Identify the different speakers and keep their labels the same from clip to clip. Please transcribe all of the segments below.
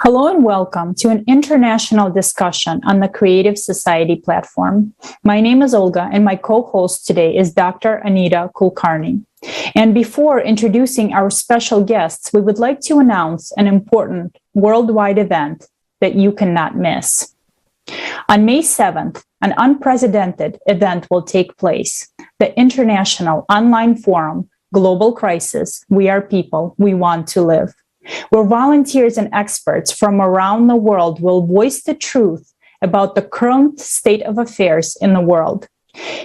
Speaker 1: Hello and welcome to an international discussion on the Creative Society platform. My name is Olga and my co-host today is Dr. Anita Kulkarni. And before introducing our special guests, we would like to announce an important worldwide event that you cannot miss. On May 7th, an unprecedented event will take place, the International Online Forum, Global Crisis, We Are People, We Want to Live, where volunteers and experts from around the world will voice the truth about the current state of affairs in the world.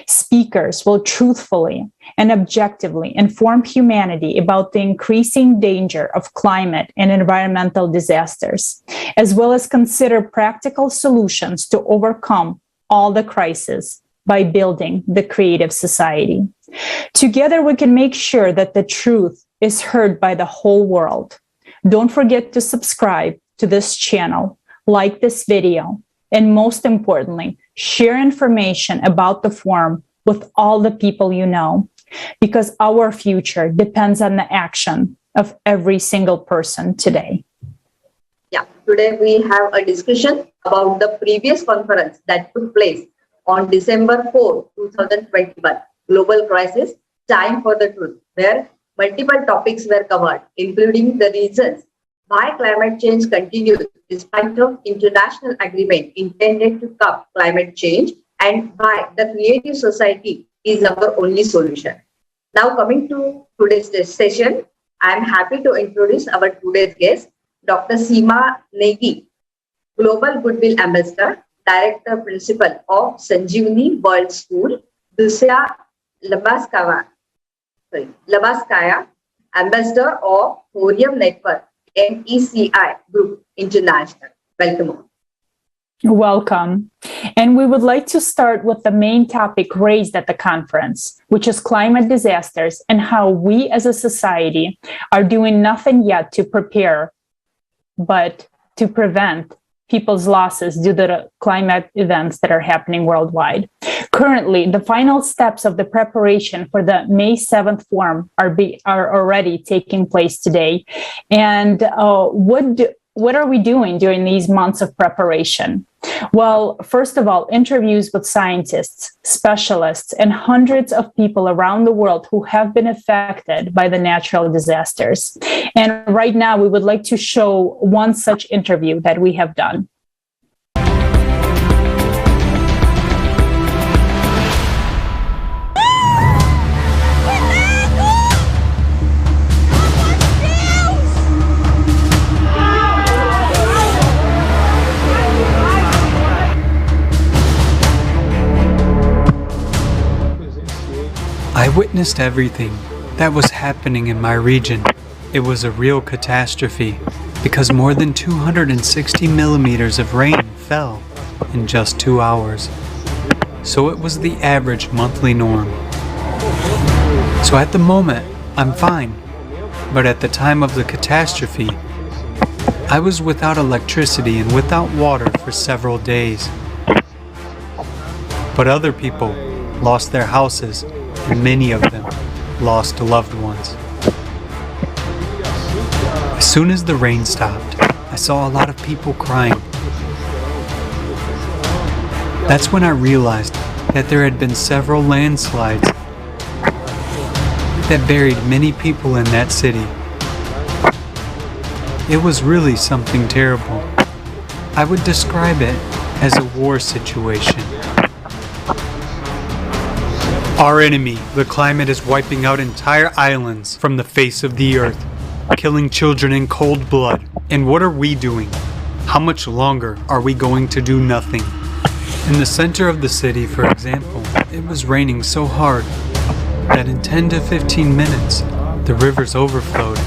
Speaker 1: Speakers will truthfully and objectively inform humanity about the increasing danger of climate and environmental disasters, as well as consider practical solutions to overcome all the crises by building the creative society. Together, we can make sure that the truth is heard by the whole world. Don't forget to subscribe to this channel, like this video, and most importantly, share information about the forum with all the people you know, because our future depends on the action of every single person today.
Speaker 2: Yeah, today we have a discussion about the previous conference that took place on December 4, 2021, Global Crisis, Time for the Truth, where multiple topics were covered, including the reasons why climate change continues despite of international agreement intended to curb climate change and why the creative society is our only solution. Now coming to today's session, I am happy to introduce our today's guest, Dr. Seema Negi, Global Goodwill Ambassador, Director Principal of Sanjeevani World School, Dusya Lyubovskaya, Ambassador of Thorium Network, MECI-Group International. Welcome.
Speaker 1: Welcome. And we would like to start with the main topic raised at the conference, which is climate disasters and how we as a society are doing nothing yet to prepare, but to prevent people's losses due to the climate events that are happening worldwide. Currently, the final steps of the preparation for the May 7th forum are already taking place today. And what are we doing during these months of preparation? Well, first of all, interviews with scientists, specialists, and hundreds of people around the world who have been affected by the natural disasters. And right now, we would like to show one such interview that we have done.
Speaker 3: I witnessed everything that was happening in my region. It was a real catastrophe because more than 260 millimeters of rain fell in just 2 hours. So it was the average monthly norm. So at the moment, I'm fine. But at the time of the catastrophe, I was without electricity and without water for several days. But other people lost their houses, and many of them lost loved ones. As soon as the rain stopped, I saw a lot of people crying. That's when I realized that there had been several landslides that buried many people in that city. It was really something terrible. I would describe it as a war situation. Our enemy, the climate, is wiping out entire islands from the face of the earth, killing children in cold blood. And what are we doing? How much longer are we going to do nothing? In the center of the city, for example, it was raining so hard that in 10 to 15 minutes, the rivers overflowed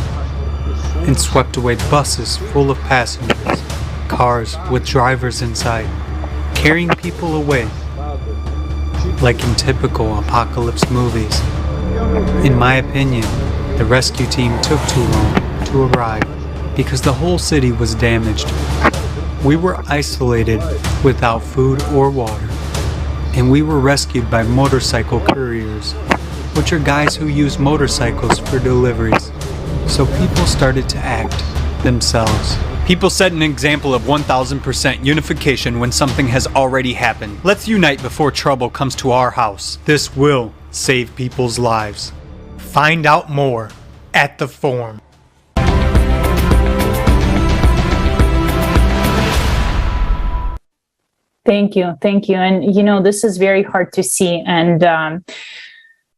Speaker 3: and swept away buses full of passengers, cars with drivers inside, carrying people away. Like in typical apocalypse movies. In my opinion, the rescue team took too long to arrive because the whole city was damaged. We were isolated without food or water, and we were rescued by motorcycle couriers, which are guys who use motorcycles for deliveries. So people started to act themselves People set an example of 1000% unification when something has already happened. Let's unite before trouble comes to our house. This will save people's lives. Find out more at the forum.
Speaker 1: Thank you. And this is very hard to see. And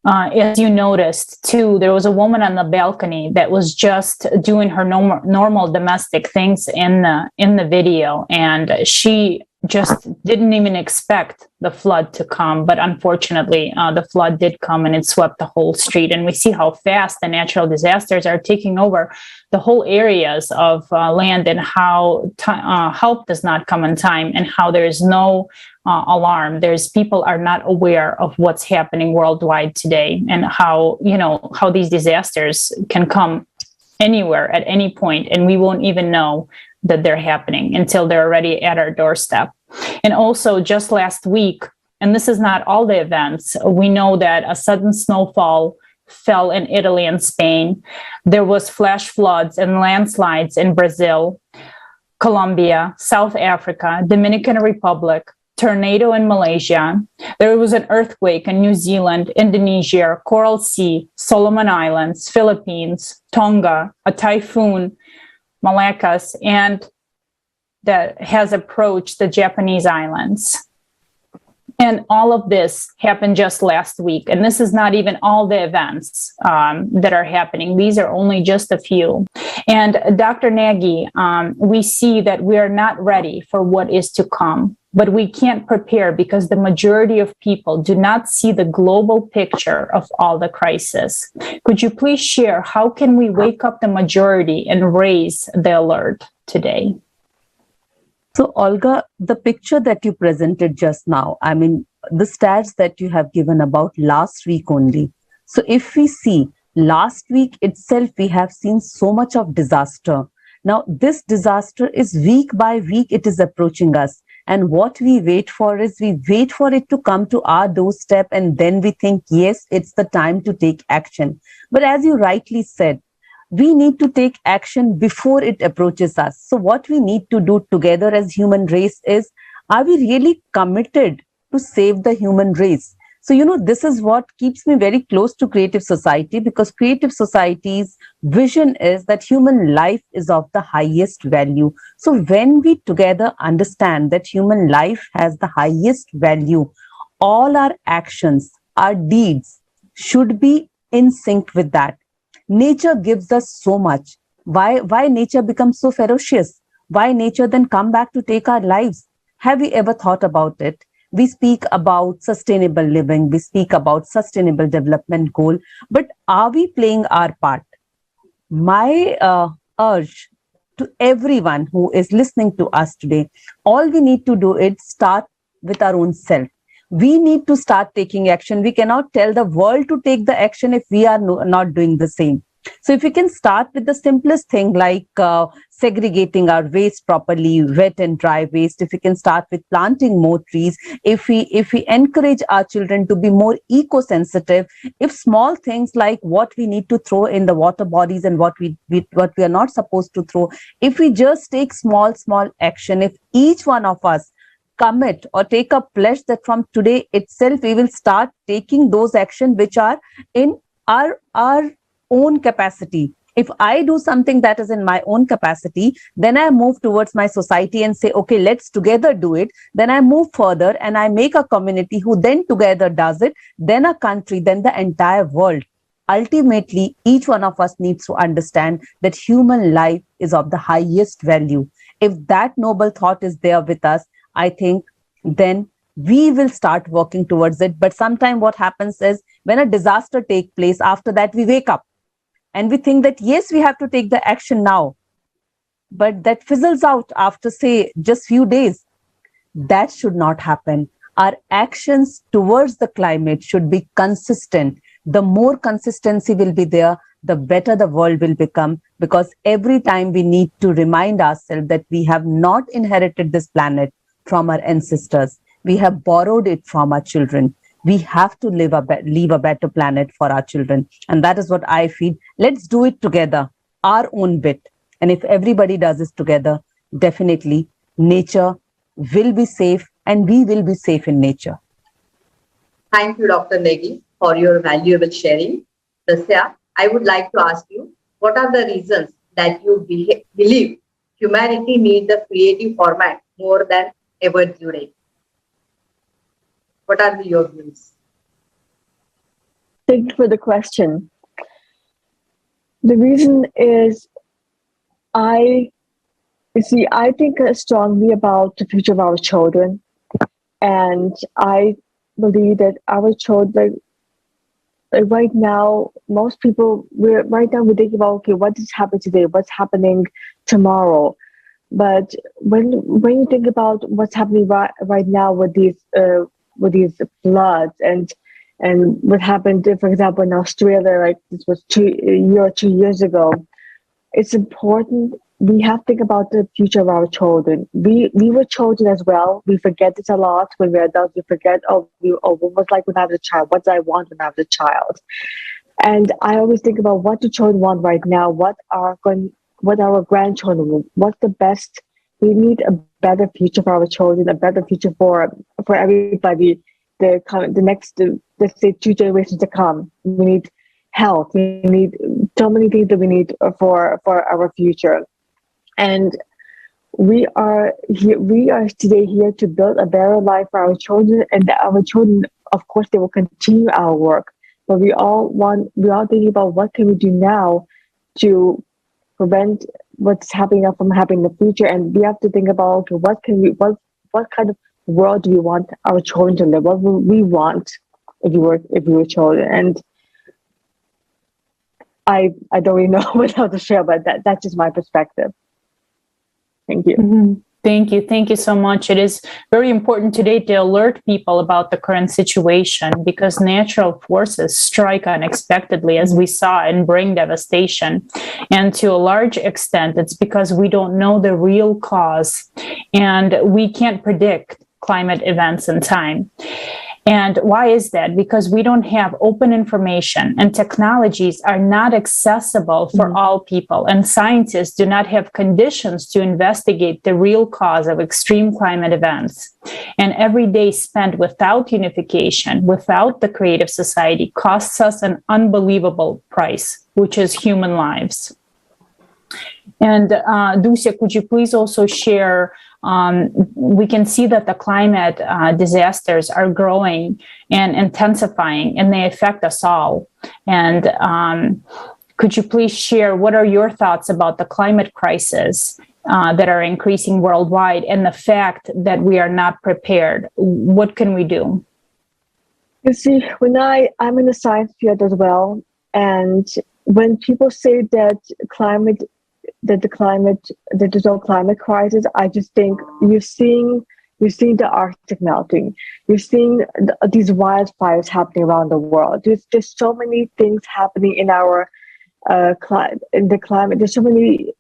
Speaker 1: as you noticed too, there was a woman on the balcony that was just doing her normal domestic things in the video, and she just didn't even expect the flood to come. But unfortunately, the flood did come, and it swept the whole street. And we see how fast the natural disasters are taking over the whole areas of land, and how help does not come in time, and how there is no alarm. People are not aware of what's happening worldwide today, and how these disasters can come anywhere at any point, and we won't even know that they're happening until they're already at our doorstep. And also, just last week, and this is not all the events, we know that a sudden snowfall fell in Italy and Spain. There was flash floods and landslides in Brazil, Colombia, South Africa, Dominican Republic, tornado in Malaysia. There was an earthquake in New Zealand, Indonesia, Coral Sea, Solomon Islands, Philippines, Tonga, a typhoon, Malaccas, and that has approached the Japanese islands. And all of this happened just last week. And this is not even all the events that are happening. These are only just a few. And Dr. Negi, we see that we are not ready for what is to come, but we can't prepare because the majority of people do not see the global picture of all the crisis. Could you please share how can we wake up the majority and raise the alert today?
Speaker 4: So, Olga, the picture that you presented just now, I mean, the stats that you have given about last week only. So, if we see last week itself, we have seen so much of disaster. Now, this disaster is week by week, it is approaching us. And what we wait for is we wait for it to come to our doorstep, and then we think, yes, it's the time to take action. But as you rightly said, we need to take action before it approaches us. So what we need to do together as human race is, are we really committed to save the human race? So, this is what keeps me very close to Creative Society, because Creative Society's vision is that human life is of the highest value. So when we together understand that human life has the highest value, all our actions, our deeds should be in sync with that. Nature gives us so much. Why nature becomes so ferocious? Why nature then come back to take our lives? Have we ever thought about it? We speak about sustainable living, we speak about sustainable development goal, but are we playing our part? My urge to everyone who is listening to us today, all we need to do is start with our own self. We need to start taking action. We cannot tell the world to take the action if we are not doing the same. So if we can start with the simplest thing like segregating our waste properly, wet and dry waste, if we can start with planting more trees, if we encourage our children to be more eco-sensitive, if small things like what we need to throw in the water bodies and what we are not supposed to throw, if we just take small action, if each one of us commit or take a pledge that from today itself we will start taking those actions which are in our own capacity. If I do something that is in my own capacity, then I move towards my society and say, okay, let's together do it. Then I move further and I make a community who then together does it, then a country, then the entire world. Ultimately, each one of us needs to understand that human life is of the highest value. If that noble thought is there with us, I think then we will start working towards it. But sometimes what happens is when a disaster takes place, after that we wake up and we think that, yes, we have to take the action now. But that fizzles out after, say, just few days. That should not happen. Our actions towards the climate should be consistent. The more consistency will be there, the better the world will become, because every time we need to remind ourselves that we have not inherited this planet from our ancestors. We have borrowed it from our children. We have to leave a better planet for our children. And that is what I feel. Let's do it together, our own bit. And if everybody does this together, definitely nature will be safe and we will be safe in nature.
Speaker 2: Thank you, Dr. Negi, for your valuable sharing. Dusya, I would like to ask you, what are the reasons that you believe humanity needs the creative format more than ever today? What are your views?
Speaker 5: Thank you for the question. The reason is I think strongly about the future of our children. And I believe that our children, like right now, most people, we're thinking about, okay, what is happening today? What's happening tomorrow? But when you think about what's happening right now with these floods and what happened, for example, in Australia, like this was 2 years ago, it's important. We have to think about the future of our children. We were children as well. We forget this a lot when we're adults. We forget, what was like when I was a child? What did I want when I was a child? And I always think about what do children want right now? What our grandchildren want? What's the best? We need a better future for our children, a better future for everybody. The next, let's say, 2 generations to come. We need health. We need so many things that we need for our future. And we are today here to build a better life for our children, and our children, of course, they will continue our work. But we all thinking about what can we do now to prevent what's happening from happening in the future. And we have to think about, okay, what kind of world do we want our children to live? What would we want if we were children? And I don't really know what else to share, but that's just my perspective. Thank you.
Speaker 1: Mm-hmm. Thank you so much. It is very important today to alert people about the current situation, because natural forces strike unexpectedly, as we saw, and bring devastation. And to a large extent, it's because we don't know the real cause, and we can't predict climate events in time. And why is that? Because we don't have open information, and technologies are not accessible for all people, and scientists do not have conditions to investigate the real cause of extreme climate events. And every day spent without unification, without the creative society, costs us an unbelievable price, which is human lives. And Dusya, could you please also share, we can see that the climate disasters are growing and intensifying, and they affect us all. And could you please share, what are your thoughts about the climate crisis that are increasing worldwide, and the fact that we are not prepared? What can we do?
Speaker 5: You see, when I'm in the science field as well, and when people say that there's no climate crisis, I just think you're seeing the Arctic melting. You're seeing these wildfires happening around the world. There's so many things happening in our in the climate. There's so many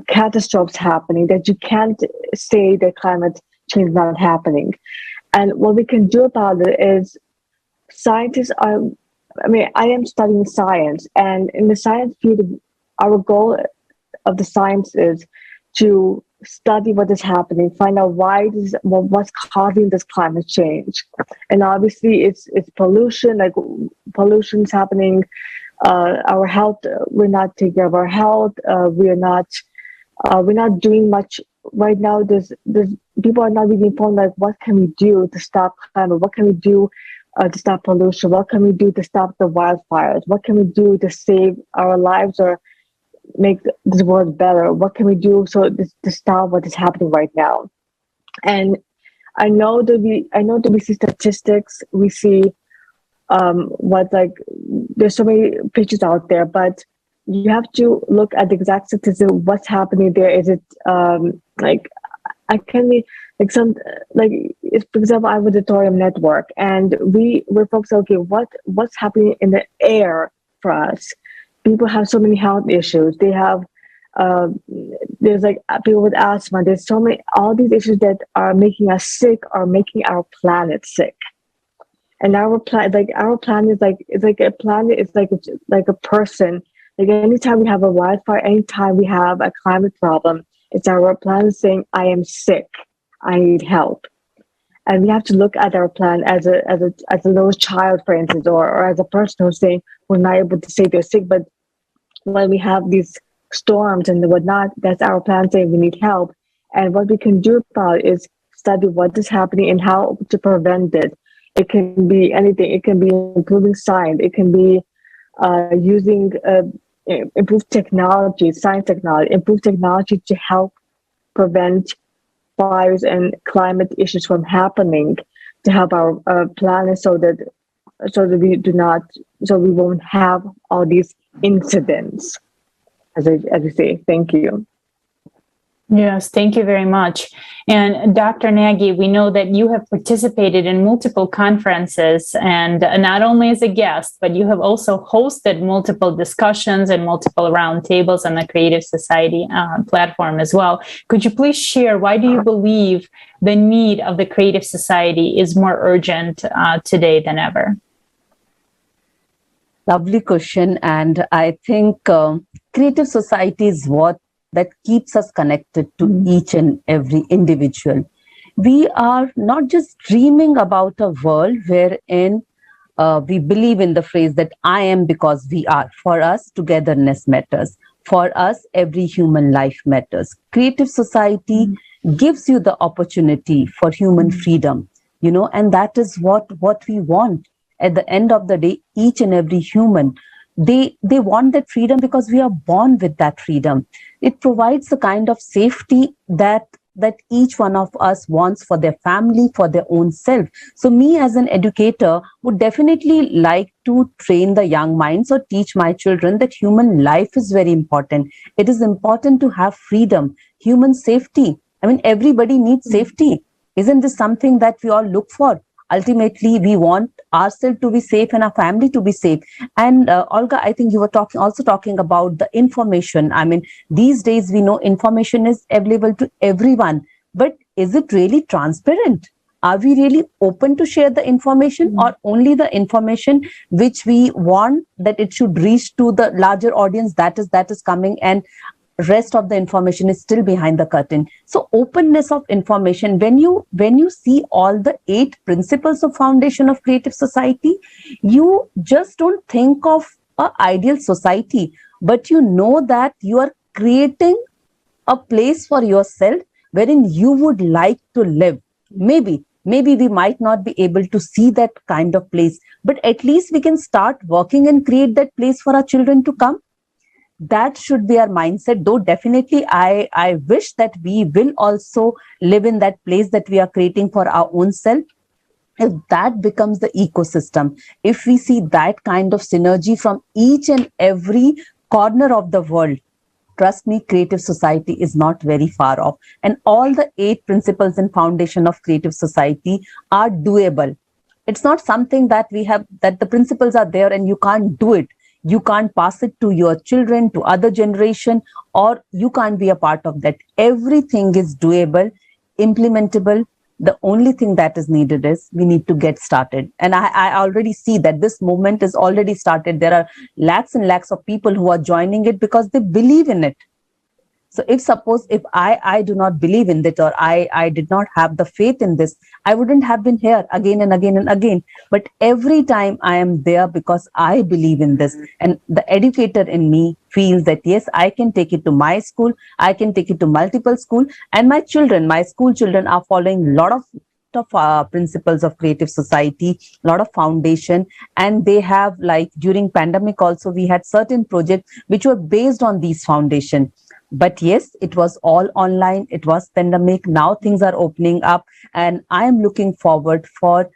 Speaker 5: catastrophes happening that you can't say that climate change is not happening. And what we can do about it is, scientists are. I am studying science, and in the science field, our goal of the science is to study what is happening, find out what's causing this climate change. And obviously it's pollution, like pollution's happening, our health, we're not taking care of our health, we're not doing much right now. There's people are not really informed, like, what can we do to stop climate? What can we do to stop pollution? What can we do to stop the wildfires? What can we do to save our lives or make this world better? What can we do to stop what is happening right now? And I know that we see statistics, we see there's so many pictures out there, but you have to look at the exact statistics. What's happening there? Is it for example, I was the Thorium network, and we're focused on, okay, what's happening in the air for us. People have so many health issues. They have, there's like people with asthma. There's so many, all these issues that are making us sick, are making our planet sick. And our planet is like a planet is like a person Like anytime we have a wildfire, anytime we have a climate problem, it's our plan saying, I am sick, I need help. And we have to look at our plan as a little child, for instance, or as a person who's saying we're not able to say they're sick, but when we have these storms and whatnot, that's our plan saying we need help. And what we can do about it is study what is happening and how to prevent it. It can be anything. It can be improving science. It can be using improved technology, science technology, improved technology to help prevent fires and climate issues from happening, to help our planet so that we won't have all these incidents, as we say. Thank you.
Speaker 1: Yes, thank you very much. And Dr. Negi, we know that you have participated in multiple conferences, and not only as a guest, but you have also hosted multiple discussions and multiple roundtables on the Creative Society platform as well. Could you please share, why do you believe the need of the Creative Society is more urgent today than ever?
Speaker 4: Lovely question. And I think Creative Society is what that keeps us connected to each and every individual. We are not just dreaming about a world wherein we believe in the phrase that I am because we are. For us, togetherness matters. For us, every human life matters. Creative Society gives you the opportunity for human freedom, and that is what we want. At the end of the day, each and every human, they want that freedom because we are born with that freedom. It provides the kind of safety that each one of us wants for their family, for their own self. So me as an educator would definitely like to train the young minds or teach my children that human life is very important. It is important to have freedom, human safety. I mean, everybody needs safety. Isn't this something that we all look for? Ultimately, we want ourselves to be safe and our family to be safe. And Olga, I think you were also talking about the information. I mean, these days we know information is available to everyone, but is it really transparent? Are we really open to share the information, or only the information which we want that it should reach to the larger audience that is coming, and rest of the information is still behind the curtain? So openness of information, when you see all the 8 principles of foundation of Creative Society, you just don't think of an ideal society, but you know that you are creating a place for yourself wherein you would like to live. Maybe we might not be able to see that kind of place, but at least we can start working and create that place for our children to come. That should be our mindset, though definitely I wish that we will also live in that place that we are creating for our own self. If that becomes the ecosystem, if we see that kind of synergy from each and every corner of the world, trust me, Creative Society is not very far off. And all the 8 principles and foundation of Creative Society are doable. It's not something that we have, that the principles are there and you can't do it. You can't pass it to your children, to other generation, or you can't be a part of that. Everything is doable, implementable. The only thing that is needed is we need to get started. And I already see that this movement is already started. There are lakhs and lakhs of people who are joining it because they believe in it. So if I do not believe in it, or I did not have the faith in this, I wouldn't have been here again and again and again. But every time I am there because I believe in this. And the educator in me feels that, yes, I can take it to my school, I can take it to multiple schools. And my school children are following a lot of principles of Creative Society, a lot of foundation. And they have, like during pandemic also, we had certain projects which were based on these foundation. But yes, it was all online. It was pandemic. Now things are opening up, and I am looking forward for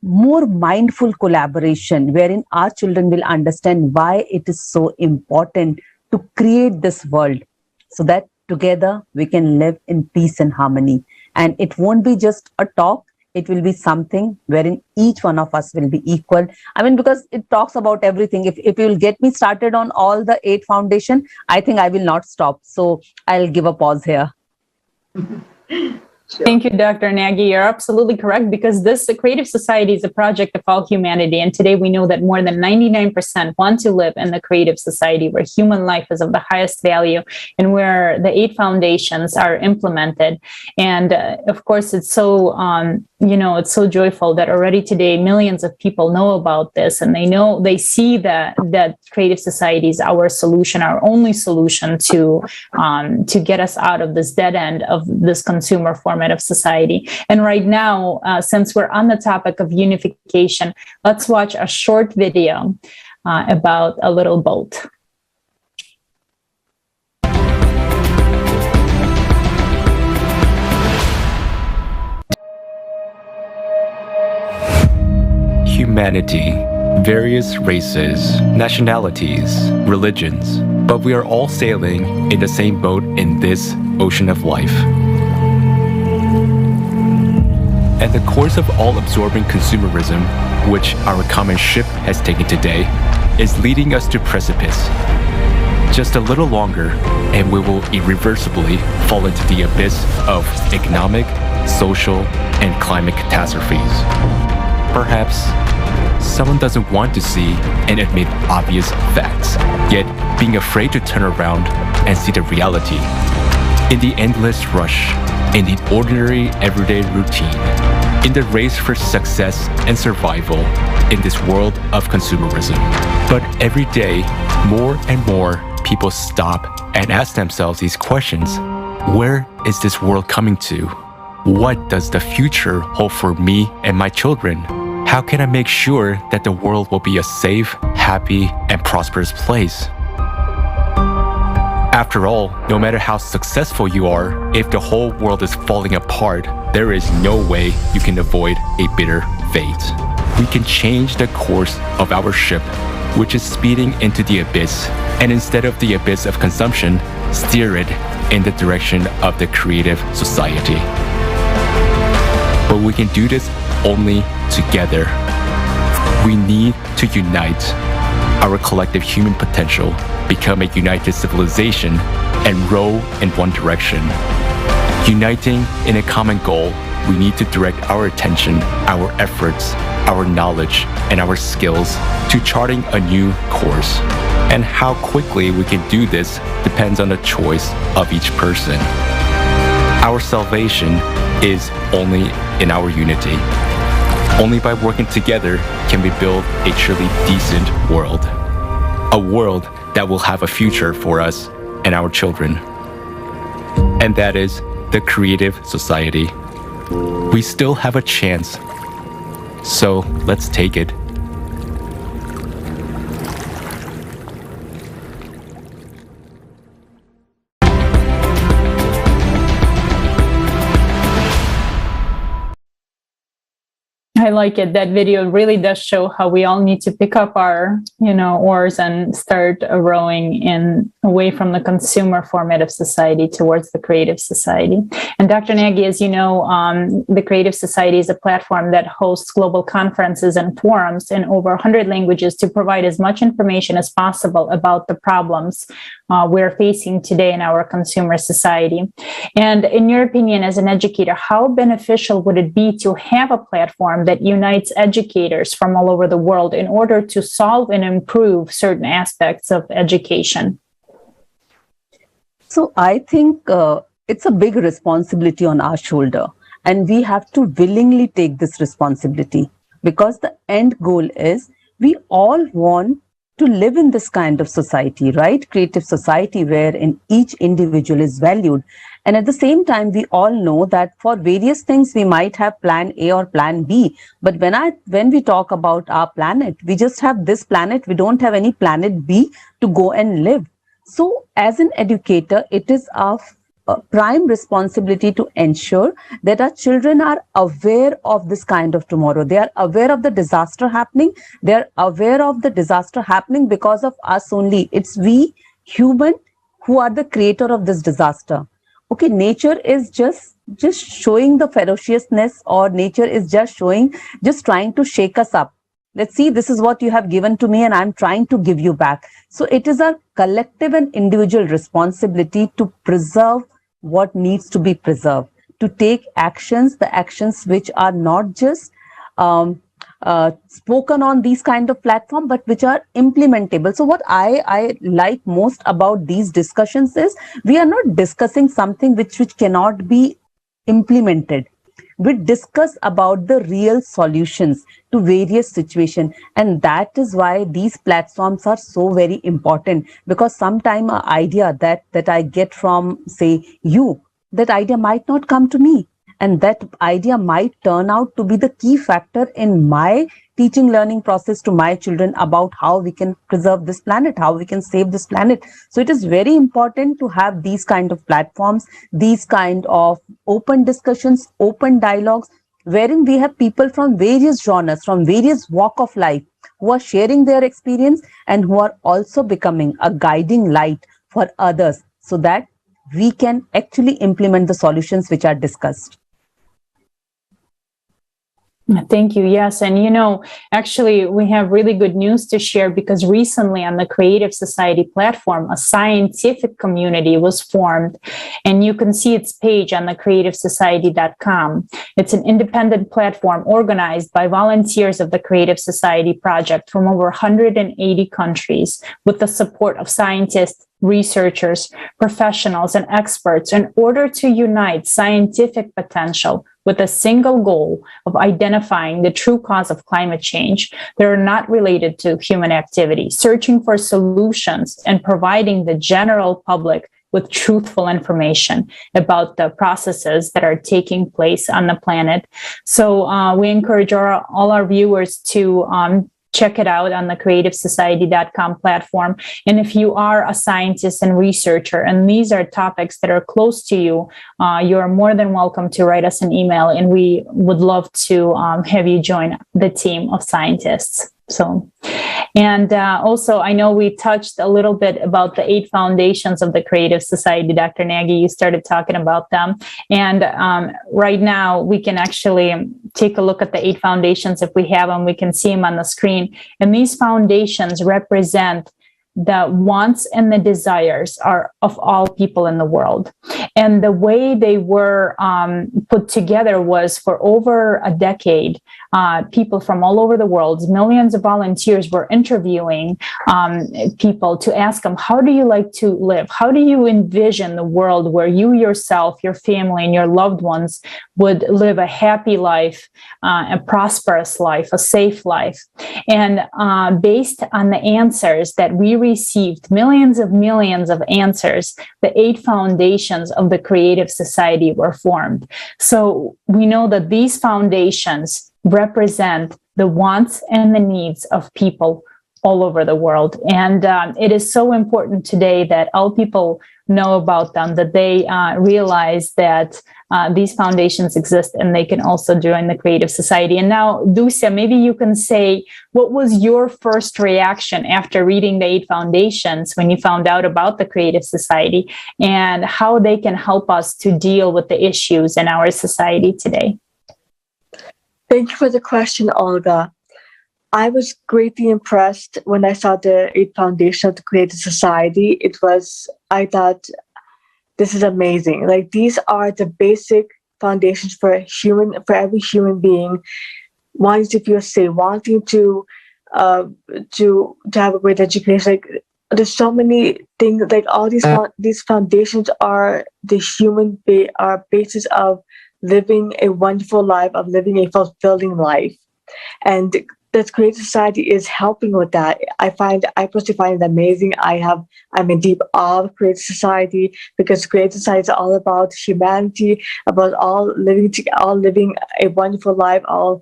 Speaker 4: more mindful collaboration wherein our children will understand why it is so important to create this world, so that together we can live in peace and harmony. And it won't be just a talk. It will be something wherein each one of us will be equal. I mean, because it talks about everything. If you will get me started on all the 8 foundation, I think I will not stop. So I'll give a pause here.
Speaker 2: Sure.
Speaker 1: Thank you, Dr. Negi. You're absolutely correct, because this Creative Society is a project of all humanity. And today we know that more than 99% want to live in the Creative Society, where human life is of the highest value and where the 8 foundations are implemented. And of course, it's so, it's so joyful that already today millions of people know about this, and they see that Creative Society is our solution, our only solution to get us out of this dead end of this consumer format of society. And right now, since we're on the topic of unification, let's watch a short video about a little boat.
Speaker 6: Humanity, various races, nationalities, religions, but we are all sailing in the same boat in this ocean of life. And the course of all-absorbing consumerism, which our common ship has taken today, is leading us to precipice. Just a little longer, and we will irreversibly fall into the abyss of economic, social, and climate catastrophes. Perhaps someone doesn't want to see and admit obvious facts, yet being afraid to turn around and see the reality. In the endless rush, in the ordinary everyday routine, in the race for success and survival in this world of consumerism. But every day, more and more people stop and ask themselves these questions. Where is this world coming to? What does the future hold for me and my children? How can I make sure that the world will be a safe, happy, and prosperous place? After all, no matter how successful you are, if the whole world is falling apart, there is no way you can avoid a bitter fate. We can change the course of our ship, which is speeding into the abyss, and instead of the abyss of consumption, steer it in the direction of the creative society. But we can do this only together. We need to unite our collective human potential, become a united civilization, and row in one direction. Uniting in a common goal, we need to direct our attention, our efforts, our knowledge, and our skills to charting a new course. And how quickly we can do this depends on the choice of each person. Our salvation is only in our unity. Only by working together can we build a truly decent world. A world that will have a future for us and our children. And that is the creative society. We still have a chance. So let's take it.
Speaker 1: I like it. That video really does show how we all need to pick up our, oars and start rowing away from the consumer format of society towards the creative society. And Dr. Negi, as you know, the Creative Society is a platform that hosts global conferences and forums in over 100 languages to provide as much information as possible about the problems we're facing today in our consumer society. And in your opinion, as an educator, how beneficial would it be to have a platform that unites educators from all over the world in order to solve and improve certain aspects of education?
Speaker 4: So I think it's a big responsibility on our shoulder, and we have to willingly take this responsibility, because the end goal is we all want to live in this kind of society, right? Creative society wherein each individual is valued. And at the same time, we all know that for various things, we might have plan A or plan B. But when we talk about our planet, we just have this planet. We don't have any planet B to go and live. So as an educator, it is our prime responsibility to ensure that our children are aware of this kind of tomorrow. They are aware of the disaster happening. They are aware of the disaster happening because of us only. It's we human who are the creator of this disaster. Okay, nature is just showing the ferociousness, or nature is just trying to shake us up. Let's see, this is what you have given to me and I'm trying to give you back. So it is our collective and individual responsibility to preserve what needs to be preserved, to take actions, the actions which are not just spoken on these kind of platform, but which are implementable. So what I like most about these discussions is we are not discussing something which cannot be implemented. We discuss about the real solutions to various situations, and that is why these platforms are so very important, because sometime an idea that I get from, say, you, that idea might not come to me, and that idea might turn out to be the key factor in my teaching learning process to my children about how we can preserve this planet, how we can save this planet. So it is very important to have these kind of platforms, these kind of open discussions, open dialogues, wherein we have people from various genres, from various walk of life, who are sharing their experience and who are also becoming a guiding light for others, so that we can actually implement the solutions which are discussed.
Speaker 1: Thank you. Yes. And, actually, we have really good news to share, because recently on the Creative Society platform, a scientific community was formed, and you can see its page on the creativesociety.com. It's an independent platform organized by volunteers of the Creative Society project from over 180 countries, with the support of scientists, researchers, professionals, and experts, in order to unite scientific potential with a single goal of identifying the true cause of climate change that are not related to human activity, searching for solutions, and providing the general public with truthful information about the processes that are taking place on the planet. So we encourage all our viewers to check it out on the creativesociety.com platform. And if you are a scientist and researcher, and these are topics that are close to you, you're more than welcome to write us an email, and we would love to have you join the team of scientists. So, and also, I know we touched a little bit about the 8 foundations of the Creative Society. Dr. Negi, you started talking about them. And right now, we can actually take a look at the 8 foundations if we have them. We can see them on the screen. And these foundations represent the wants and the desires of all people in the world. And the way they were put together was, for over a decade, people from all over the world, millions of volunteers, were interviewing people to ask them, how do you like to live? How do you envision the world where you yourself, your family, and your loved ones would live a happy life, a prosperous life, a safe life? And based on the answers that we received, millions of answers, the 8 foundations of the Creative Society were formed. So we know that these foundations represent the wants and the needs of people all over the world. And it is so important today that all people know about them, that they realize that these foundations exist, and they can also join the Creative Society. And now, Dusya, maybe you can say, what was your first reaction after reading the 8 foundations when you found out about the Creative Society, and how they can help us to deal with the issues in our society today?
Speaker 5: Thank you for the question, Olga. I was greatly impressed when I saw the 8 foundation of the Creative Society. I thought, this is amazing. Like, these are the basic foundations for every human being wanting to feel safe, wanting to have a great education. Like, there's so many things. Like, all these foundations are are basis of living a wonderful life, of living a fulfilling life, and the Creative Society is helping with that. I personally find it amazing. I'm in deep awe of Creative Society, because Creative Society is all about humanity, about all living a wonderful life, all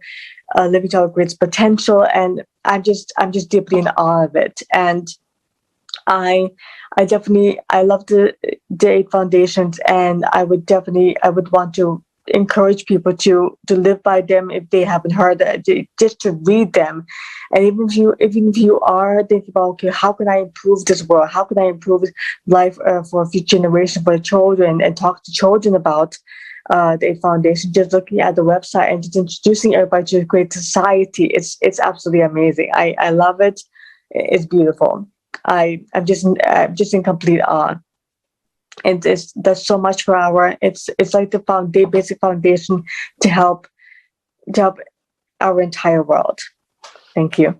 Speaker 5: living to our greatest potential. And I'm just deeply in awe of it. And I love the 8 foundations, and I would want to encourage people to live by them if they haven't heard that, just to read them. And even if you are thinking about, okay, how can I improve this world? How can I improve life for future generations, for children, and talk to children about the foundation? Just looking at the website and just introducing everybody to the Creative Society, it's absolutely amazing. I love it. It's beautiful. I'm just in complete awe. And it's does so much for it's like the basic foundation to help our entire world. Thank you.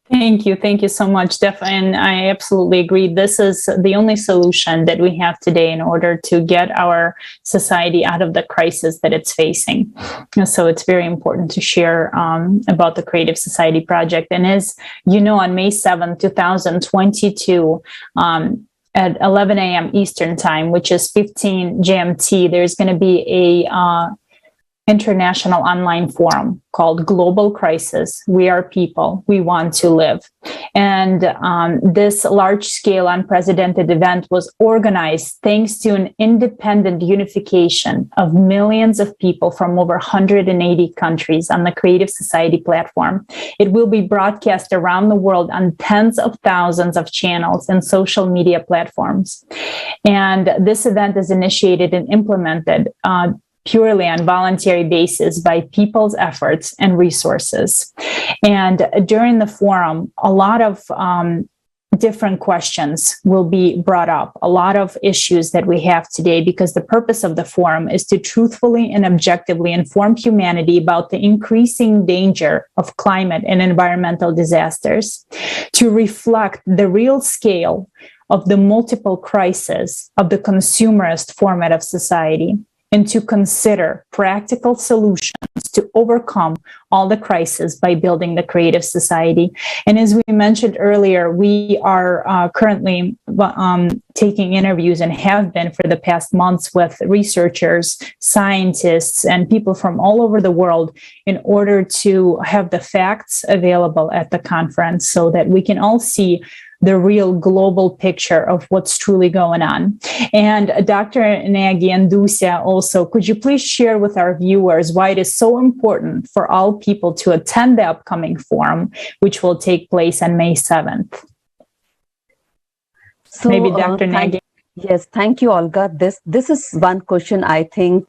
Speaker 1: Thank you. Thank you so much, and I absolutely agree. This is the only solution that we have today in order to get our society out of the crisis that it's facing. And so it's very important to share about the Creative Society Project. And as you know, on May 7th, 2022, at 11 a.m. Eastern Time, which is 15 GMT, there's going to be a international online forum called Global Crisis. We are people. We want to live. And this large-scale unprecedented event was organized thanks to an independent unification of millions of people from over 180 countries on the Creative Society platform. It will be broadcast around the world on tens of thousands of channels and social media platforms. And this event is initiated and implemented purely on voluntary basis by people's efforts and resources. And during the forum, a lot of different questions will be brought up, a lot of issues that we have today, because the purpose of the forum is to truthfully and objectively inform humanity about the increasing danger of climate and environmental disasters, to reflect the real scale of the multiple crises of the consumerist format of society, and to consider practical solutions to overcome all the crises by building the Creative Society. And as we mentioned earlier, we are currently taking interviews and have been for the past months with researchers, scientists, and people from all over the world in order to have the facts available at the conference so that we can all see the real global picture of what's truly going on. And Dr. Negi and Dusya also, could you please share with our viewers why it is so important for all people to attend the upcoming forum, which will take place on May 7th?
Speaker 4: So,
Speaker 1: maybe Dr. Negi.
Speaker 4: Yes, thank you, Olga. This is one question I think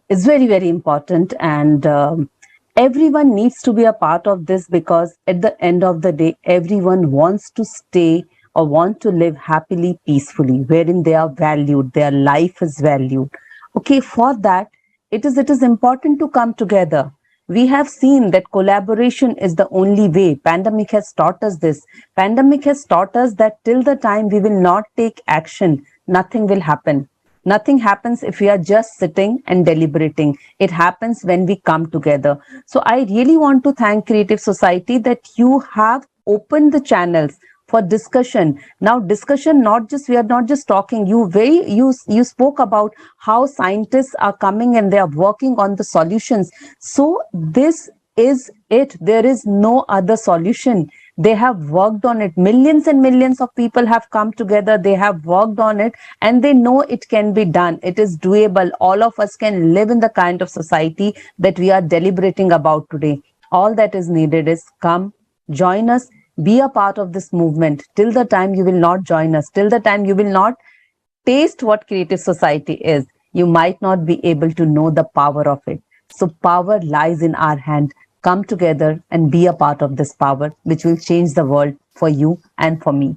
Speaker 4: is very, very important, and everyone needs to be a part of this, because at the end of the day, everyone wants to stay or want to live happily, peacefully, wherein they are valued, their life is valued. Okay, for that, it is important to come together. We have seen that collaboration is the only way. Pandemic has taught us this. Pandemic has taught us that till the time we will not take action, nothing will happen. Nothing happens if we are just sitting and deliberating. It happens when we come together. So I really want to thank Creative Society that you have opened the channels for discussion. Now discussion, we are not just talking. You spoke about how scientists are coming and they are working on the solutions. So this is it. There is no other solution. They have worked on it. Millions and millions of people have come together. They have worked on it and they know it can be done. It is doable. All of us can live in the kind of society that we are deliberating about today. All that is needed is come, join us, be a part of this movement. Till the time you will not join us, till the time you will not taste what Creative Society is, you might not be able to know the power of it. So power lies in our hand. Come together and be a part of this power, which will change the world for you and for me.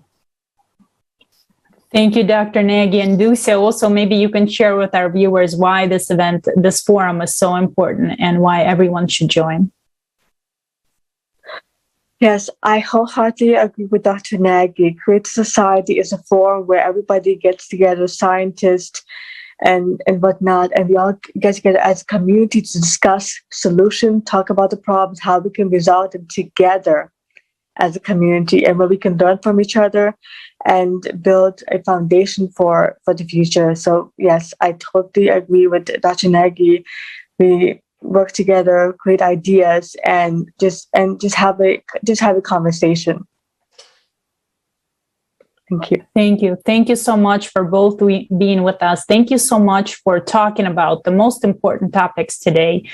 Speaker 1: Thank you, Dr. Negi and Dusya. Also, maybe you can share with our viewers why this event, this forum is so important and why everyone should join.
Speaker 5: Yes, I wholeheartedly agree with Dr. Negi. Creative Society is a forum where everybody gets together, scientists, and whatnot, and we all get together as a community to discuss solutions, talk about the problems, how we can resolve them together as a community, and where we can learn from each other and build a foundation for the future. So yes, I totally agree with Dr. Negi. We work together, create ideas, and just have a conversation. Thank you.
Speaker 1: Thank you. Thank you so much for both being with us. Thank you so much for talking about the most important topics today,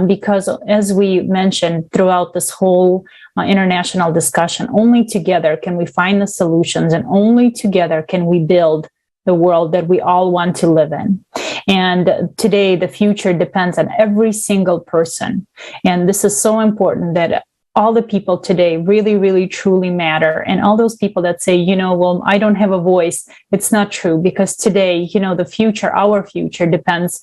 Speaker 1: because as we mentioned throughout this whole international discussion, only together can we find the solutions, and only together can we build the world that we all want to live in. And today, the future depends on every single person. And this is so important that all the people today really, really, truly matter. And all those people that say, well, I don't have a voice, it's not true, because today, the future, our future, depends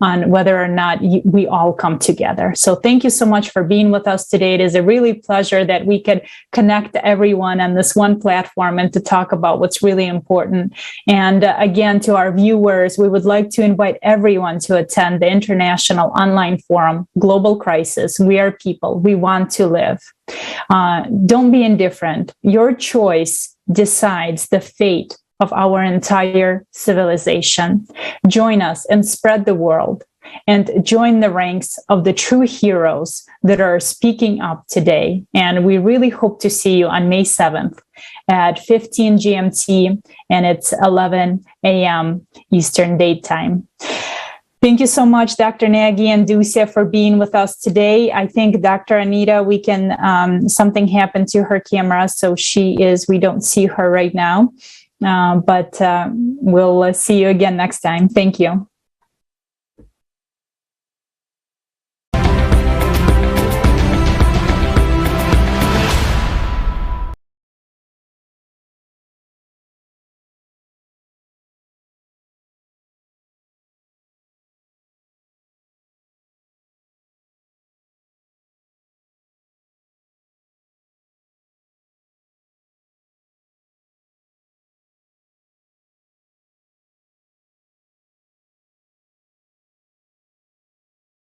Speaker 1: on whether or not we all come together. So thank you so much for being with us today. It is a really pleasure that we could connect everyone on this one platform and to talk about what's really important. And again, to our viewers, we would like to invite everyone to attend the International Online Forum, Global Crisis. We are people. We want to live. Don't be indifferent. Your choice decides the fate of our entire civilization. Join us and spread the word, and join the ranks of the true heroes that are speaking up today. And we really hope to see you on May 7th at 15 GMT, and it's 11 a.m. Eastern Daytime. Thank you so much, Dr. Negi and Dusya, for being with us today. I think Dr. Anita, we can, something happened to her camera, so we don't see her right now. But we'll see you again next time. Thank you.